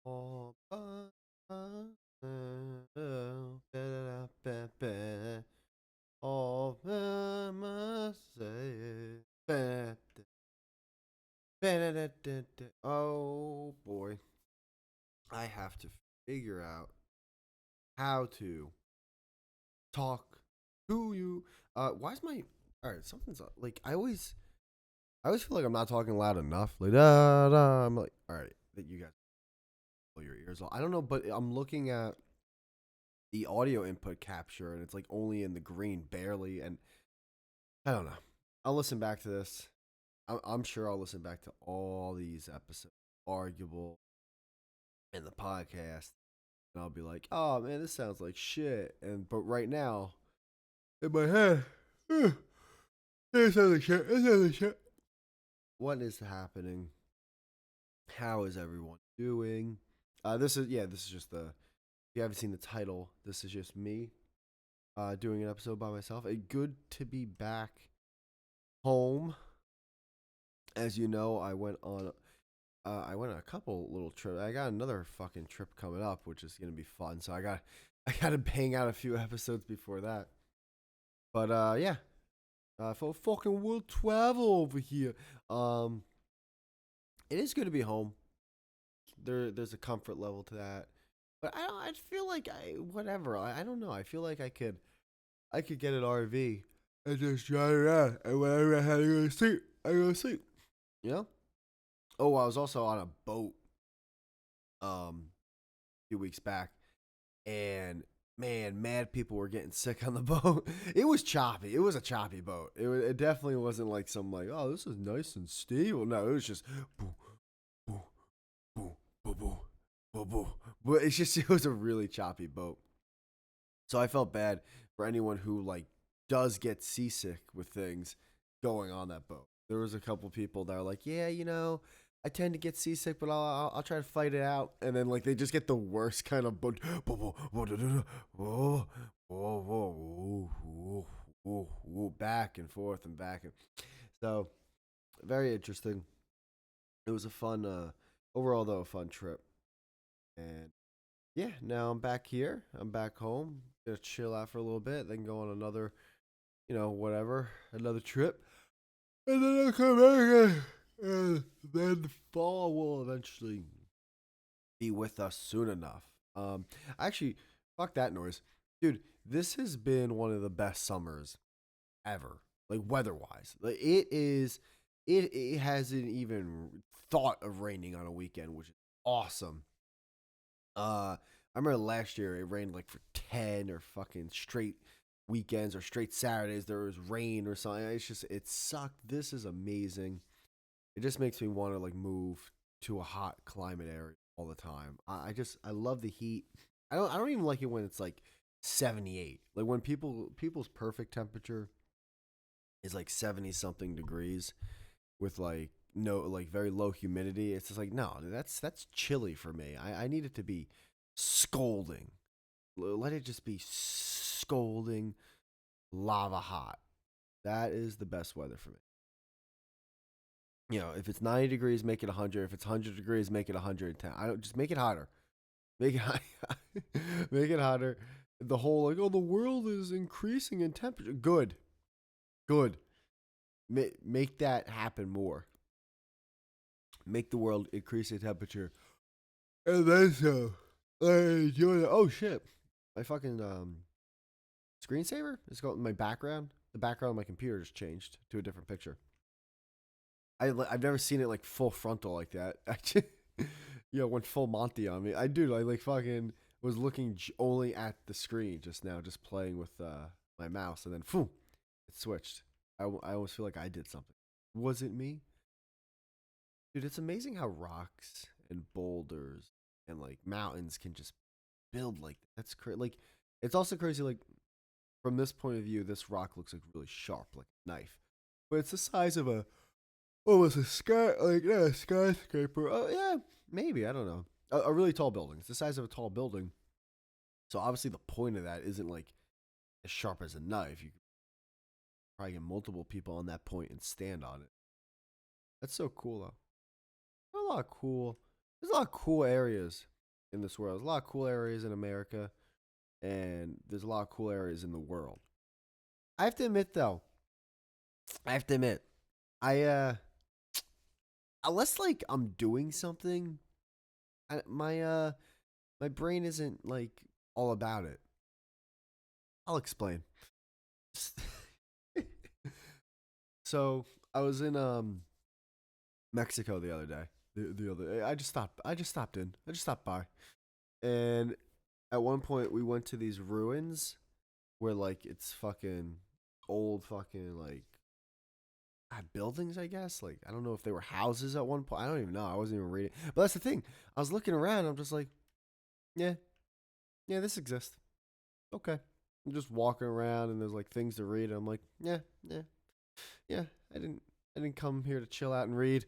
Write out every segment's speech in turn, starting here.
All by all by myself. Oh boy, I have to figure out how to talk to you. Why is my all right? Something's like I always feel like I'm not talking loud enough. Like da da. I'm like, all right, that you guys pull your ears off. I don't know, but I'm looking at the audio input capture, and it's like only in the green, barely. And I don't know. I'll listen back to this. I'm sure I'll listen back to all these episodes, arguable, in the podcast, and I'll be like, oh man, this sounds like shit. And but right now, in my head, it sounds like shit. It sounds like shit. What is happening? How is everyone doing? This is just the. If you haven't seen the title, this is just me doing an episode by myself. Good to be back home. As you know, I went on a couple little trips. I got another fucking trip coming up, which is gonna be fun. So I got to bang out a few episodes before that. But yeah, for fucking world travel over here. Um, it is good to be home. There's a comfort level to that. But I feel like whatever. I don't know. I feel like I could get an RV and just drive around, and whenever I had to go to sleep, I go to sleep. You know? Oh, I was also on a boat a few weeks back, and man, mad people were getting sick on the boat. It was choppy. It was a choppy boat. It definitely wasn't like some like, oh, this is nice and stable. No, it was just boo boo boo boo boo boo boo. But it's just it was a really choppy boat. So I felt bad for anyone who like does get seasick with things going on that boat. There was a couple people that are like, yeah, I tend to get seasick, but I'll try to fight it out. And then like they just get the worst kind of back and forth and back and so very interesting. It was a fun overall though a fun trip. And yeah, now I'm back here. I'm back home. Gonna chill out for a little bit, then go on another, whatever, another trip. And then I'll come back again. And then fall will eventually be with us soon enough. Actually, fuck that noise. Dude, this has been one of the best summers ever. Like weather wise. Like it hasn't even thought of raining on a weekend, which is awesome. I remember last year it rained like for 10 or fucking straight weekends or straight Saturdays. There was rain or something. It sucked. This is amazing. It just makes me want to like move to a hot climate area all the time. I love the heat. I don't even like it when it's like 78. Like when people's perfect temperature is like 70 something degrees with like no like very low humidity. It's just like no, that's chilly for me. I need it to be scolding. Let it just be scolding lava hot. That is the best weather for me. If it's 90 degrees, make it 100. If it's 100 degrees, make it 110. I don't just make it hotter. Make it make it hotter. The whole like, oh, the world is increasing in temperature. Good, good. Make that happen more. Make the world increase in temperature, and then so. Oh shit! My fucking screensaver is going. My background. The background of my computer just changed to a different picture. I've never seen it like full frontal like that. Actually, went full Monty on me. I do. I like fucking was looking only at the screen just now, just playing with my mouse, and then boom, it switched. I almost feel like I did something. Was it me, dude? It's amazing how rocks and boulders and like mountains can just build like that. That's crazy. Like it's also crazy. Like from this point of view, this rock looks like really sharp, like a knife, but it's the size of a almost a sky, like yeah, a skyscraper. Oh yeah, maybe I don't know. A really tall building. It's the size of a tall building. So obviously the point of that isn't like as sharp as a knife. You could probably get multiple people on that point and stand on it. That's so cool though. There's a lot of cool. There's a lot of cool areas in this world. There's a lot of cool areas in America, and there's a lot of cool areas in the world. I have to admit, though, I have to admit, I unless like I'm doing something, my brain isn't like all about it. I'll explain. So I was in Mexico the other day. The other I just stopped in. I just stopped by. And at one point we went to these ruins where like it's fucking old fucking like buildings, I guess. Like I don't know if they were houses at one point. I don't even know. I wasn't even reading. But that's the thing. I was looking around, I'm just like, yeah, yeah, this exists. Okay. I'm just walking around and there's like things to read. I'm like, yeah, yeah, yeah. I didn't come here to chill out and read.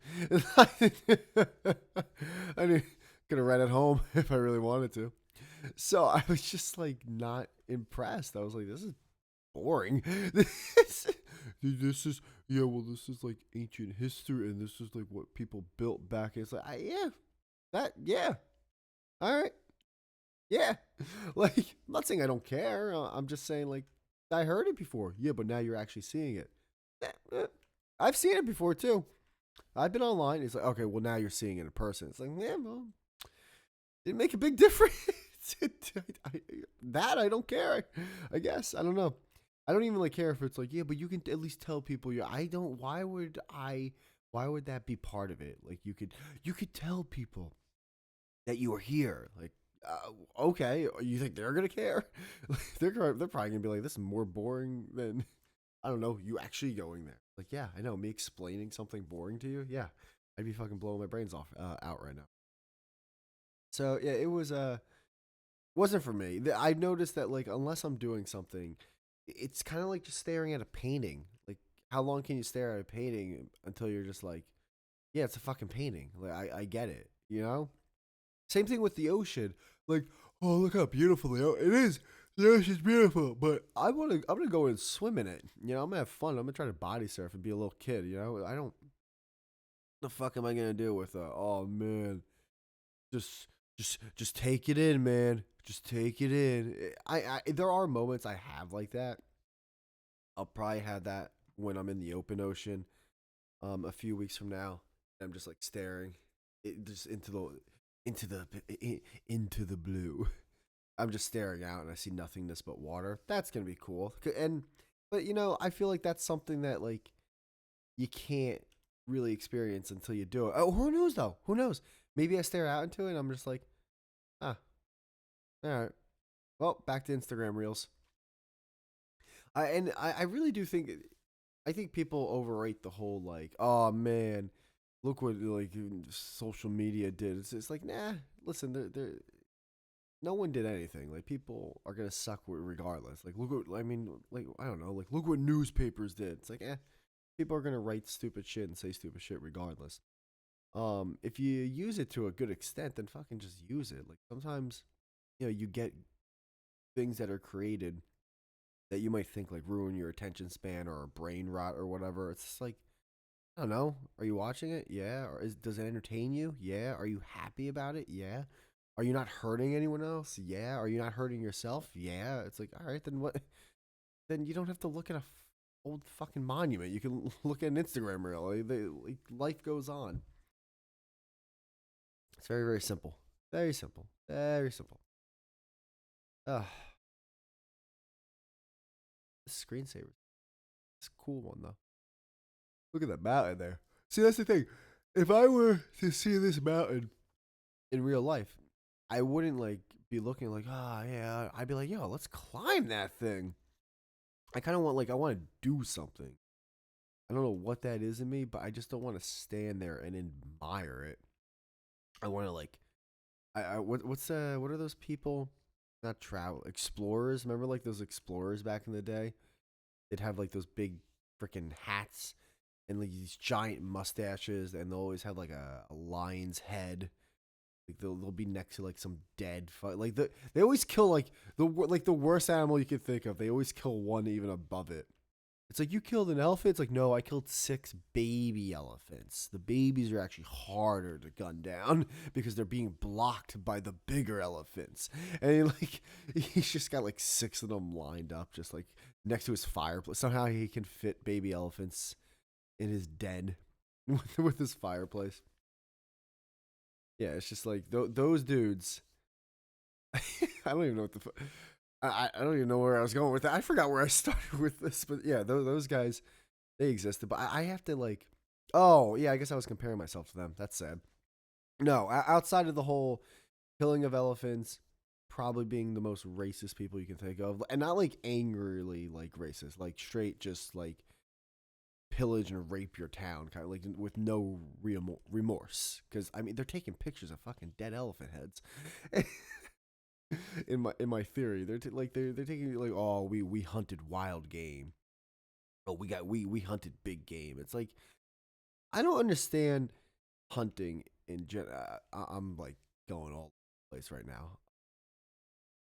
I didn't could have read at home if I really wanted to. So I was just like not impressed. I was like, this is boring. This is yeah. Well, this is like ancient history, and this is like what people built back. It's like, yeah, that yeah. All right, yeah. Like, I'm not saying I don't care. I'm just saying like I heard it before. Yeah, but now you're actually seeing it. I've seen it before too. I've been online. It's like, okay, well now you're seeing it in person. It's like, yeah, well, didn't make a big difference. That I don't care. I guess I don't know. I don't even like care if it's like, yeah, but you can at least tell people. Yeah, I don't. Why would I? Why would that be part of it? Like you could tell people that you are here. Like, okay, you think they're gonna care? They're probably gonna be like, this is more boring than I don't know. You actually going there? Like, yeah, I know. Me explaining something boring to you. Yeah, I'd be fucking blowing my brains off out right now. So yeah, it was wasn't for me. I noticed that like unless I'm doing something, it's kind of like just staring at a painting. Like how long can you stare at a painting until you're just like, yeah, it's a fucking painting. Like I get it, you know. Same thing with the ocean. Like, oh look how beautiful it is. The ocean's beautiful, but I'm gonna go and swim in it. You know, I'm gonna have fun. I'm gonna try to body surf and be a little kid. You know, I don't. The fuck am I gonna do with oh man, just just take it in, man. Just take it in. I there are moments I have like that. I'll probably have that when I'm in the open ocean. A few weeks from now, I'm just like staring, just into the into the blue. I'm just staring out and I see nothingness but water. That's gonna be cool. And but you know, I feel like that's something that like you can't really experience until you do it. Oh, who knows though? Who knows? Maybe I stare out into it and I'm just like, ah, all right. Well, back to Instagram Reels. I really do think I think people overrate the whole like, oh man, look what like social media did. It's like, nah. Listen, they're no one did anything. Like people are gonna suck regardless. Like look what I mean. Like I don't know. Like look what newspapers did. It's like, people are gonna write stupid shit and say stupid shit regardless. If you use it to a good extent, then fucking just use it. Like sometimes, you get things that are created that you might think like ruin your attention span or brain rot or whatever. It's just like I don't know. Are you watching it? Yeah. Or does it entertain you? Yeah. Are you happy about it? Yeah. Are you not hurting anyone else? Yeah. Are you not hurting yourself? Yeah. It's like, all right, then what? Then you don't have to look at a old fucking monument. You can look at an Instagram reel. Like, life goes on. It's very, very simple. Very simple. Very simple. Ugh. This screensaver. It's a cool one though. Look at that mountain there. See, that's the thing. If I were to see this mountain in real life, I wouldn't like be looking like, yeah. I'd be like, yo, let's climb that thing. I kind of want like I want to do something. I don't know what that is in me, but I just don't want to stand there and admire it. I want to like, what are those people? Not travel explorers. Remember like those explorers back in the day? They'd have like those big freaking hats and like these giant mustaches, and they'll always have like a lion's head. Like they'll be next to like some dead like they always kill like the worst animal you can think of. They always kill one even above it. It's like, you killed an elephant. It's like, no, I killed 6 baby elephants. The babies are actually harder to gun down because they're being blocked by the bigger elephants. And he's just got like 6 of them lined up, just like next to his fireplace. Somehow he can fit baby elephants in his den with his fireplace. Yeah, it's just like those dudes. I don't even know what the. I don't even know where I was going with that. I forgot where I started with this, but yeah, those guys, they existed. But I have to like, oh yeah, I guess I was comparing myself to them. That's sad. No, outside of the whole killing of elephants, probably being the most racist people you can think of, and not like angrily like racist, like straight just like pillage and rape your town, kind of like with no remorse. Because I mean, they're taking pictures of fucking dead elephant heads. In my theory, they're taking like, oh, we hunted wild game. Oh, we hunted big game. It's like, I don't understand hunting in I'm like going all over the place right now.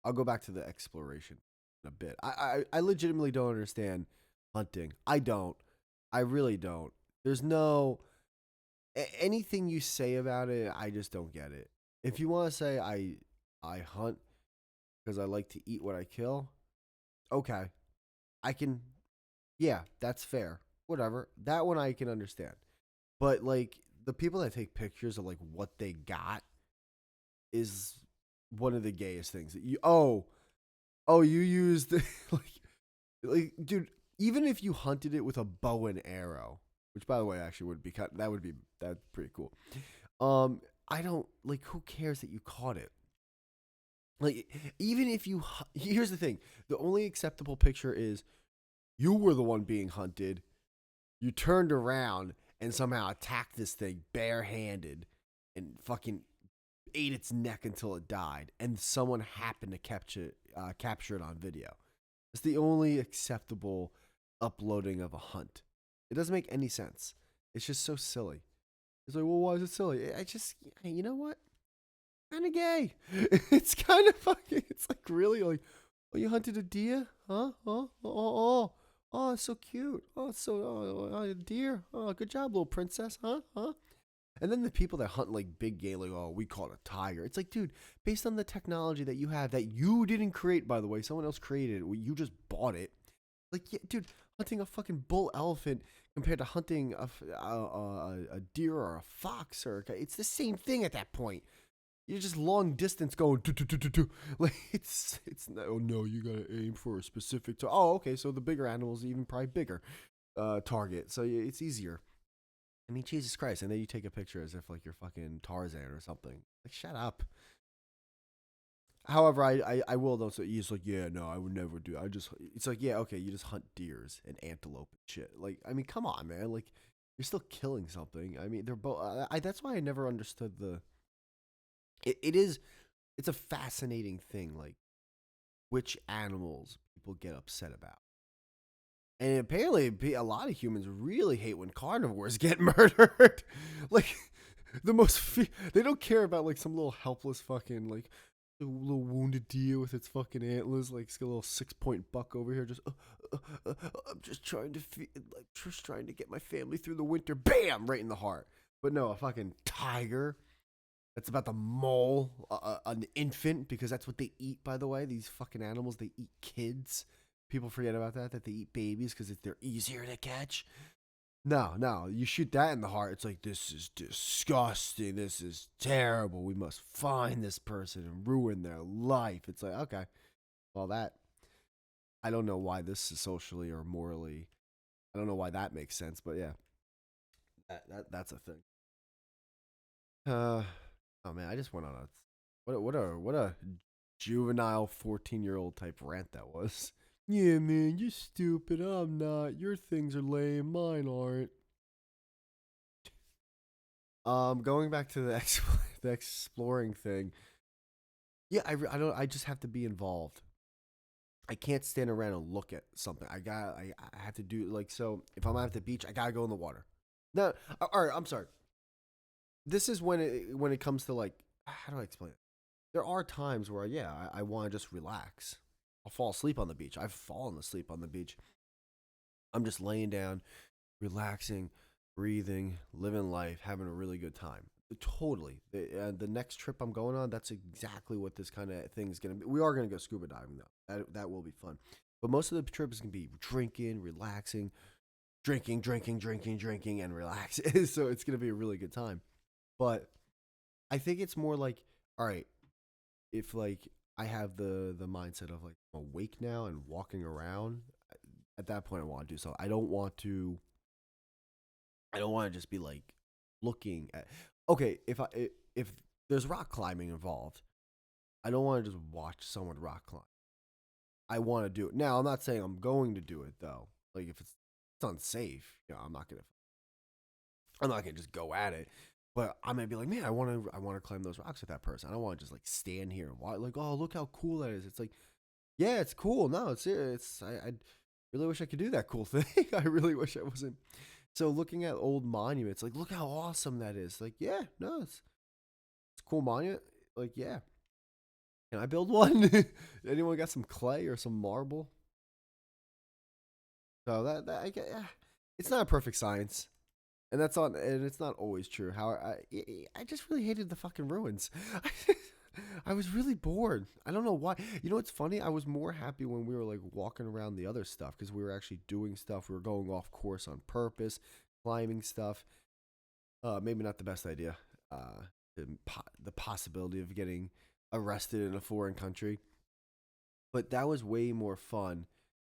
I'll go back to the exploration in a bit. I legitimately don't understand hunting. I don't. I really don't. There's no anything you say about it. I just don't get it. If you want to say I hunt because I like to eat what I kill, okay, I can. Yeah, that's fair. Whatever. That one I can understand. But like the people that take pictures of like what they got is one of the gayest things that you. Oh, you used like dude. Even if you hunted it with a bow and arrow, which by the way actually would be cut. That would be that's pretty cool. I don't like. Who cares that you caught it? Like, even if you. Here's the thing: the only acceptable picture is you were the one being hunted. You turned around and somehow attacked this thing barehanded and fucking ate its neck until it died, and someone happened to capture it on video. It's the only acceptable uploading of a hunt. It doesn't make any sense. It's just so silly. It's like, well, why is it silly? I just, you know what? Kind of gay. It's kind of fucking. It's like, really like, oh, you hunted a deer, huh? Oh, it's so cute. Oh, it's so a deer. Oh, good job, little princess, huh? And then the people that hunt like big game, like, oh, we caught a tiger. It's like, dude, based on the technology that you have, that you didn't create, by the way, someone else created it. You just bought it. Like, yeah, dude, hunting a fucking bull elephant compared to hunting a deer or a fox, or it's the same thing at that point. You're just long distance going do, do, do, do, do. Like it's oh no, you gotta aim for a specific oh, okay, so the bigger animals even probably bigger target, so it's easier. I mean, Jesus Christ, and then you take a picture as if like you're fucking Tarzan or something. Like, shut up. However, I will though. So he's like, yeah, no, I would never do. I just it's like, yeah, okay, you just hunt deers and antelope and shit. Like, I mean, come on, man. Like, you're still killing something. I mean, they're both. That's why I never understood the. It is. It's a fascinating thing, like which animals people get upset about. And apparently, a lot of humans really hate when carnivores get murdered. Like, they don't care about like some little helpless fucking like little wounded deer with its fucking antlers, like a little 6 point buck over here. Just, I'm just trying to like just trying to get my family through the winter. Bam, right in the heart. But no, a fucking tiger. That's about the mole, an infant, because that's what they eat. By the way, these fucking animals, they eat kids. People forget about that they eat babies because they're easier to catch. No, you shoot that in the heart. It's like, this is disgusting. This is terrible. We must find this person and ruin their life. It's like, okay, well, that, I don't know why this is socially or morally, I don't know why that makes sense, but yeah, that's a thing. Uh, oh man, I just went on a what a juvenile 14-year-old type rant that was. Yeah, man, you're stupid. I'm not. Your things are lame. Mine aren't. Going back to the the exploring thing. Yeah, I don't. I just have to be involved. I can't stand around and look at something. I have to do like so. If I'm at the beach, I gotta go in the water. No, all right. I'm sorry. This is when it comes to like, how do I explain it? There are times where yeah, I want to just relax. I'll fall asleep on the beach. I've fallen asleep on the beach. I'm just laying down, relaxing, breathing, living life, having a really good time. Totally. The next trip I'm going on, that's exactly what this kind of thing is going to be. We are going to go scuba diving, though. That will be fun. But most of the trip is going to be drinking, relaxing, drinking, and relaxing. So it's going to be a really good time. But I think it's more like, all right, if like I have the mindset of like I'm awake now and walking around, at that point I want to do so. I don't want to just be like looking at. Okay, if there's rock climbing involved, I don't want to just watch someone rock climb. I want to do it. Now, I'm not saying I'm going to do it though. Like if it's unsafe, I'm not gonna just go at it. But I might be like, man, I want to climb those rocks with that person. I don't want to just like stand here and watch. Like, oh, look how cool that is. It's like, yeah, it's cool. No, I really wish I could do that cool thing. I really wish I wasn't. So looking at old monuments, like, look how awesome that is. Like, yeah, no, it's a cool monument. Like, yeah, can I build one? Anyone got some clay or some marble? So that I get, yeah, it's not a perfect science. And it's not always true. How I just really hated the fucking ruins. I was really bored. I don't know why. You know what's funny? I was more happy when we were like walking around the other stuff because we were actually doing stuff. We were going off course on purpose, climbing stuff. Maybe not the best idea. The possibility of getting arrested in a foreign country, but that was way more fun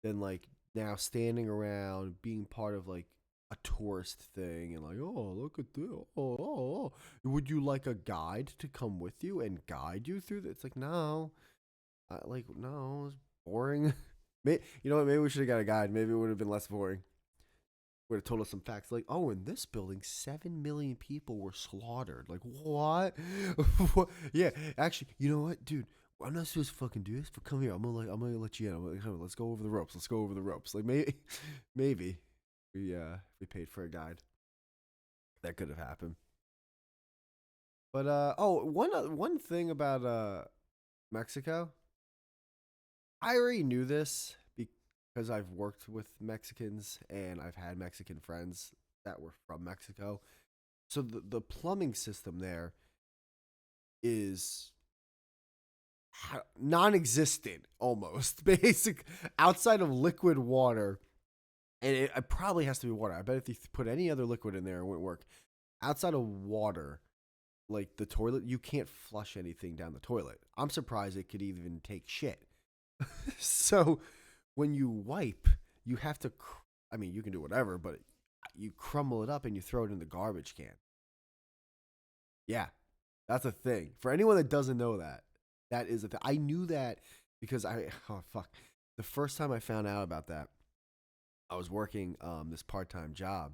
than like now standing around being part of like a tourist thing and like, oh, look at this. Oh. Would you like a guide to come with you and guide you through this? It's like, no. No, it's boring. You know what? Maybe we should have got a guide. Maybe it would have been less boring. Would have told us some facts like, oh, in this building, 7 million people were slaughtered. Like, what? Yeah, actually, you know what, dude? I'm not supposed to fucking do this, but come here. I'm gonna let you in. Let's go over the ropes. Let's go over the ropes. Like maybe we paid for a guide. That could have happened. But one thing about Mexico, I already knew this because I've worked with Mexicans and I've had Mexican friends that were from Mexico. So the plumbing system there is non-existent almost. Basic outside of liquid water, and it probably has to be water. I bet if you put any other liquid in there, it wouldn't work. Outside of water, like the toilet, you can't flush anything down the toilet. I'm surprised it could even take shit. So when you wipe, you have to. I mean, you can do whatever, but you crumble it up and you throw it in the garbage can. Yeah, that's a thing. For anyone that doesn't know that, that is a thing. I knew that because oh fuck. The first time I found out about that, I was working this part-time job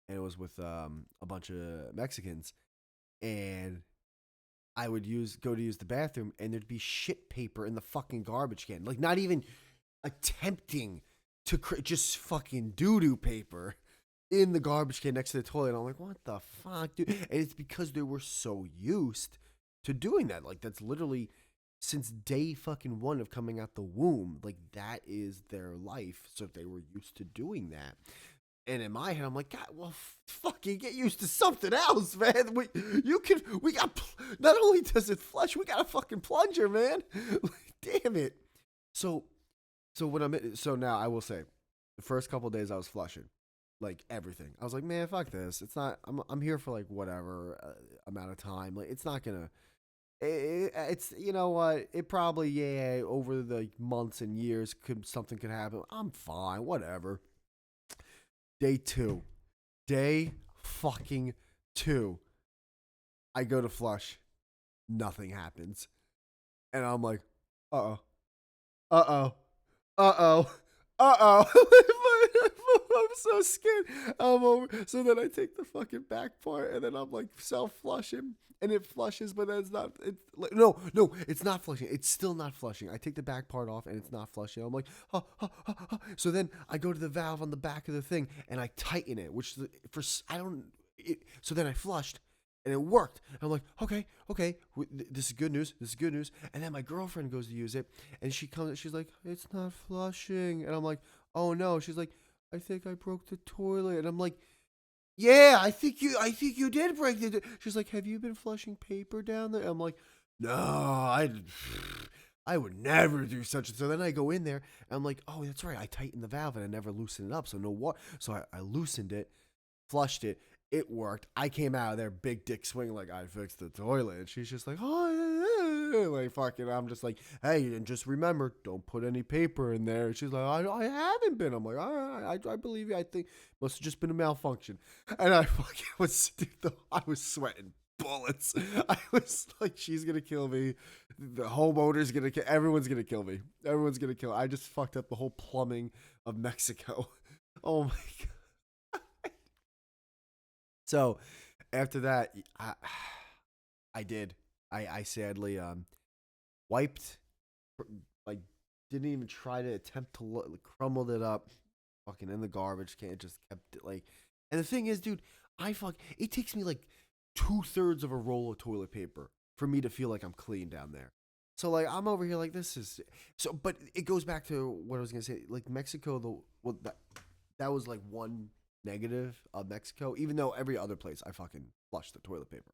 and it was with a bunch of Mexicans and I would go to use the bathroom and there'd be shit paper in the fucking garbage can. Like not even attempting to just fucking doo-doo paper in the garbage can next to the toilet. And I'm like, what the fuck, dude? And it's because they were so used to doing that. Like, that's literally since day fucking one of coming out the womb. Like, that is their life. So they were used to doing that. And in my head, I'm like, God, well, fucking get used to something else, man. We got, not only does it flush, we got a fucking plunger, man. Like, damn it. So, so now I will say, the first couple of days I was flushing like everything. I was like, man, fuck this. It's not. I'm here for like whatever amount of time. Like it's not gonna. It's you know what? It probably over the months and years something could happen. I'm fine. Whatever. Day two. Day fucking two. I go to flush. Nothing happens, and I'm like, uh oh, uh oh, uh oh, uh oh. I'm so scared. I'm over. So then I take the fucking back part, and then I'm like self flushing, and it flushes, but then it's not. It's like, no, it's not flushing. It's still not flushing. I take the back part off, and it's not flushing. I'm like, oh, oh, oh, oh. So then I go to the valve on the back of the thing, and I tighten it, which for I don't. So then I flushed, and it worked. And I'm like, okay, this is good news. This is good news. And then my girlfriend goes to use it, and she comes. She's like, it's not flushing, and I'm like, oh no. She's like, I think I broke the toilet. And I'm like, yeah, I think you did break the. She's like, have you been flushing paper down there? I'm like, no, I would never do such and so. Then I go in there and I'm like, oh, that's right, I tightened the valve and I never loosened it up, so no water. So I loosened it, flushed it. It worked. I came out of there, big dick swing, like I fixed the toilet. And she's just like, oh, like fucking. I'm just like, hey, and just remember, don't put any paper in there. And she's like, I haven't been. I'm like, all right, I believe you. I think must have just been a malfunction. And I fucking was, dude, I was sweating bullets. I was like, she's gonna kill me. The homeowner's gonna kill. Everyone's gonna kill me. Everyone's gonna kill. I just fucked up the whole plumbing of Mexico. Oh my god. So after that, I did. I sadly wiped, like didn't even try to attempt to crumbled it up, fucking in the garbage can. Just kept it like. And the thing is, dude, it takes me like 2/3 of a roll of toilet paper for me to feel like I'm clean down there. So like I'm over here like this is so, but it goes back to what I was gonna say. Like Mexico, that was like one negative of Mexico. Even though every other place I fucking flushed the toilet paper.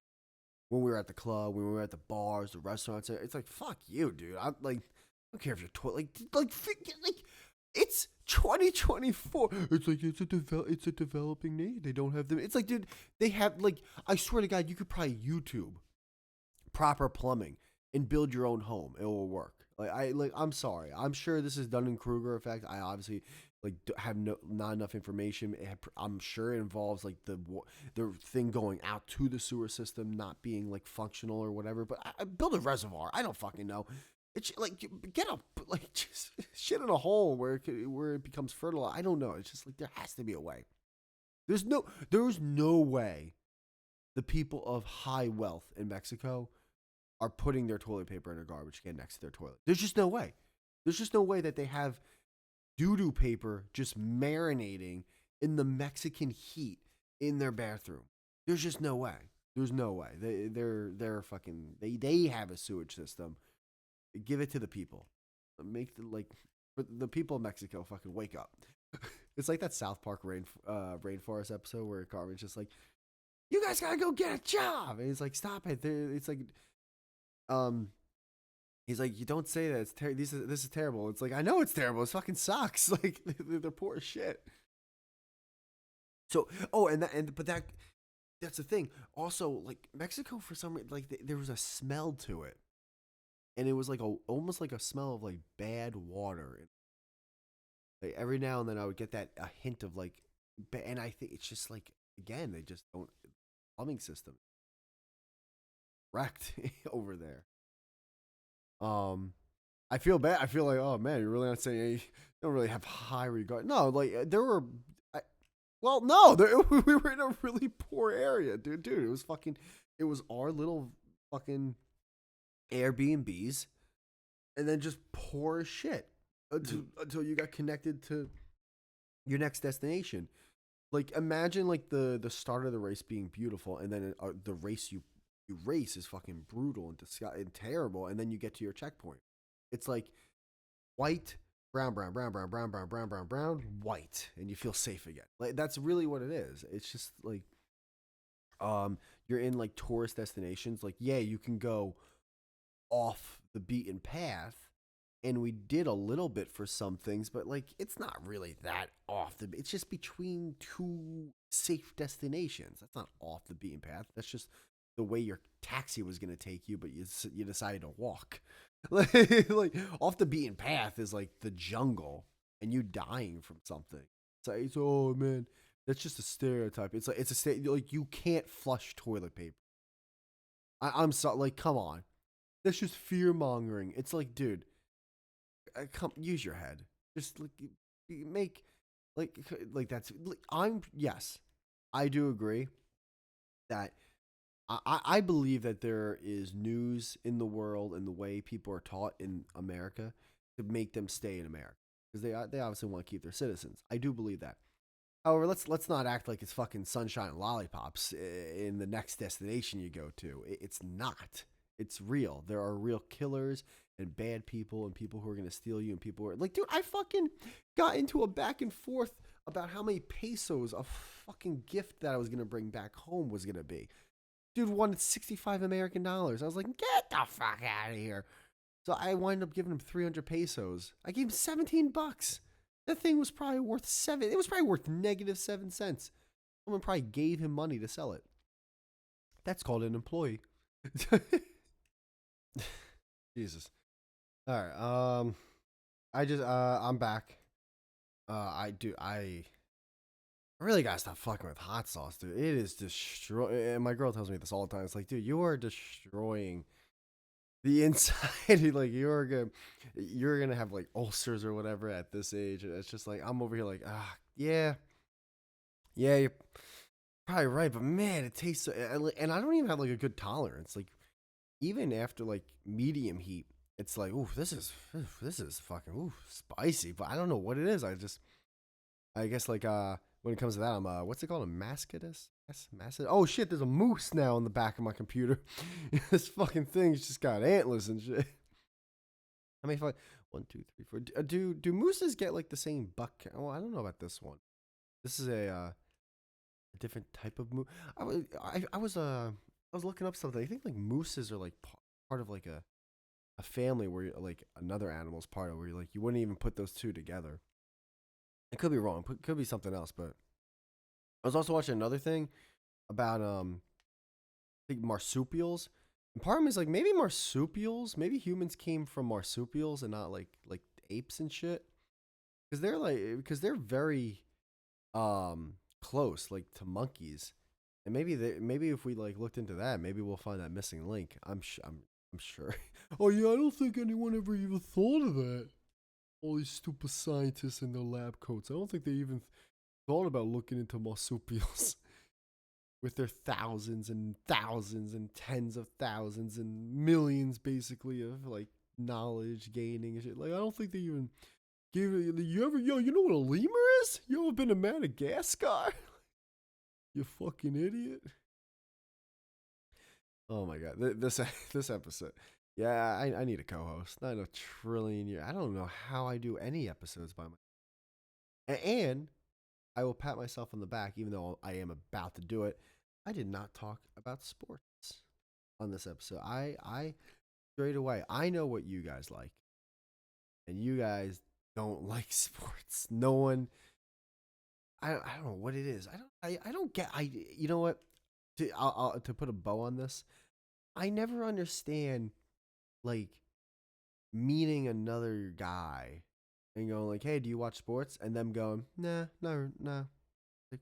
When we were at the club, when we were at the bars, the restaurants, it's like fuck you, dude. I'm like, I don't care if you're like it's 2024. It's like it's a developing nation. They don't have them. It's like, dude, they have like I swear to God, you could probably YouTube proper plumbing and build your own home. It will work. I'm sorry. I'm sure this is Dunning Kruger effect. I obviously have not enough information. I'm sure it involves like the thing going out to the sewer system not being like functional or whatever. But I build a reservoir. I don't fucking know. It's like get up like just shit in a hole where it becomes fertile. I don't know. It's just like there has to be a way. There's no way the people of high wealth in Mexico are putting their toilet paper in a garbage can next to their toilet. There's just no way. There's just no way that they have doo-doo paper just marinating in the Mexican heat in their bathroom. There's just no way. There's no way. They're fucking they have a sewage system. Give it to the people. Make the people of Mexico fucking wake up. It's like that South Park rainforest episode where Carmen's just like, you guys gotta go get a job. And he's like, stop it. It's like um he's like, you don't say that. This is terrible. It's like, I know it's terrible. It fucking sucks. Like they're poor as shit. So that's the thing. Also, like Mexico for some reason, like there was a smell to it, and it was like almost like a smell of like bad water. Like every now and then I would get that a hint of like, and I think it's just like again they just don't plumbing system wrecked over there. I feel bad. I feel like, oh man, you're really not saying you don't really have high regard. No, like there were, I, well, no, we were in a really poor area, dude. It was fucking, it was our little fucking Airbnbs, and then just poor as shit until you got connected to your next destination. Like imagine like the start of the race being beautiful, and then the race you race is fucking brutal and terrible, and then you get to your checkpoint. It's like white, brown, brown, brown, brown, brown, brown, brown, brown, brown, white, and you feel safe again. Like that's really what it is. It's just like you're in like tourist destinations. Like yeah, you can go off the beaten path, and we did a little bit for some things, but like it's not really that off the. It's just between two safe destinations. That's not off the beaten path. That's just the way your taxi was going to take you, but you decided to walk. Like off the beaten path is like the jungle, and you dying from something. It's oh man, that's just a stereotype. It's like like you can't flush toilet paper. I'm sorry, like come on, that's just fear mongering. It's like, dude, come use your head. Just like make like that's. I'm yes, I do agree that I believe that there is news in the world and the way people are taught in America to make them stay in America because they obviously want to keep their citizens. I do believe that. However, let's not act like it's fucking sunshine and lollipops in the next destination you go to. It's not. It's real. There are real killers and bad people and people who are gonna steal you and people who are like, dude, I fucking got into a back and forth about how many pesos a fucking gift that I was gonna bring back home was gonna be. Dude wanted 65 American dollars. I was like, get the fuck out of here. So I wound up giving him 300 pesos. I gave him 17 bucks. That thing was probably worth seven. It was probably worth negative 7 cents. Someone probably gave him money to sell it. That's called an employee. Jesus. All right. I'm back. I really gotta stop fucking with hot sauce, dude. It is destroy. And my girl tells me this all the time. It's like, dude, you are destroying the inside. Like you're gonna have like ulcers or whatever at this age. And it's just like I'm over here like, yeah, yeah, you're probably right, but man, it tastes. And I don't even have like a good tolerance. Like even after like medium heat, it's like, ooh, this is fucking spicy. But I don't know what it is. I guess like when it comes to that, I'm what's it called? A mascatus? Oh shit, there's a moose now on the back of my computer. This fucking thing's just got antlers and shit. I mean, one, two, three, four. Do mooses get like the same buck? Oh, I don't know about this one. This is a different type of moose. I was looking up something. I think like mooses are like part of like a family where like another animal's part of where you like you wouldn't even put those two together. It could be wrong. Could be something else. But I was also watching another thing about I think marsupials. And part of me is like maybe marsupials, maybe humans came from marsupials and not like apes and shit. Because they're very close like to monkeys. And maybe if we like looked into that, maybe we'll find that missing link. I'm sure. Oh yeah, I don't think anyone ever even thought of that. All these stupid scientists in their lab coats. I don't think they even thought about looking into marsupials with their thousands and thousands and tens of thousands and millions, basically, of like knowledge gaining and shit. Like, I don't think they even gave it. You know what a lemur is? You ever been to Madagascar? You fucking idiot. Oh my god, this episode. Yeah, I need a co-host. Not a trillion years. I don't know how I do any episodes by myself. And I will pat myself on the back, even though I am about to do it. I did not talk about sports on this episode. I straight away, I know what you guys like, and you guys don't like sports. No one. I don't know what it is. I don't get. You know what? To put a bow on this, I never understand like meeting another guy and going like, "Hey, do you watch sports?" and them going, "Nah, no, nah." Like,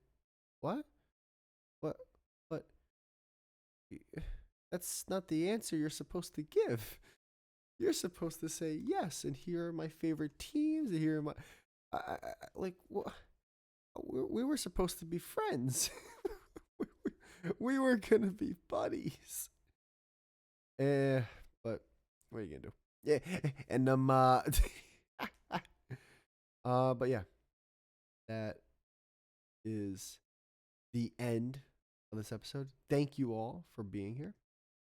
what? What? What? That's not the answer you're supposed to give. You're supposed to say yes, and here are my favorite teams. And here are my, like, what? We were supposed to be friends. We were gonna be buddies. Eh, but what are you gonna do? Yeah, and but yeah, that is the end of this episode. Thank you all for being here.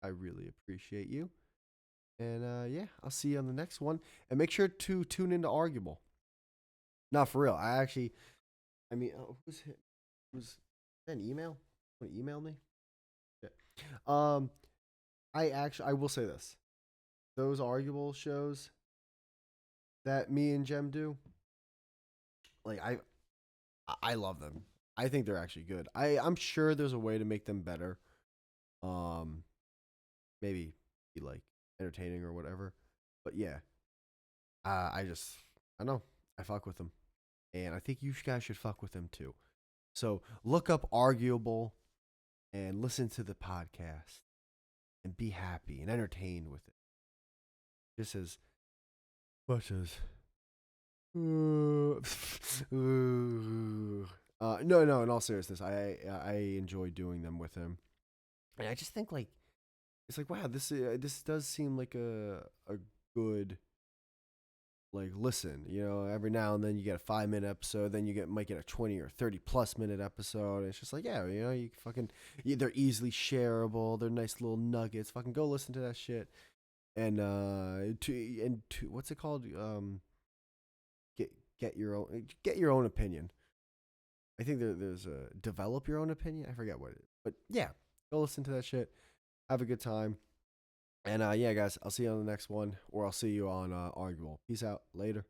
I really appreciate you. And yeah, I'll see you on the next one. And make sure to tune into Arguable. Not for real. I mean, who's that an email? Want to email me? Yeah. Um, I will say this. Those Arguable shows that me and Jem do, like I love them. I think they're actually good. I'm sure there's a way to make them better. Um, maybe be like entertaining or whatever. But yeah, I just I know I fuck with them, and I think you guys should fuck with them too. So look up Arguable and listen to the podcast and be happy and entertained with it, just as much as. No. In all seriousness, I enjoy doing them with him, and I just think like it's like wow, this does seem like a good like listen. You know, every now and then you get a 5 minute episode, then you might get a 20 or 30 plus minute episode. And it's just like, yeah, you know, you can fucking they're easily shareable. They're nice little nuggets. Fucking go listen to that shit. And what's it called? Get get your own opinion. I think there's a develop your own opinion. I forget what it is, but yeah, go listen to that shit. Have a good time. And yeah, guys, I'll see you on the next one, or I'll see you on Arguable. Peace out. Later.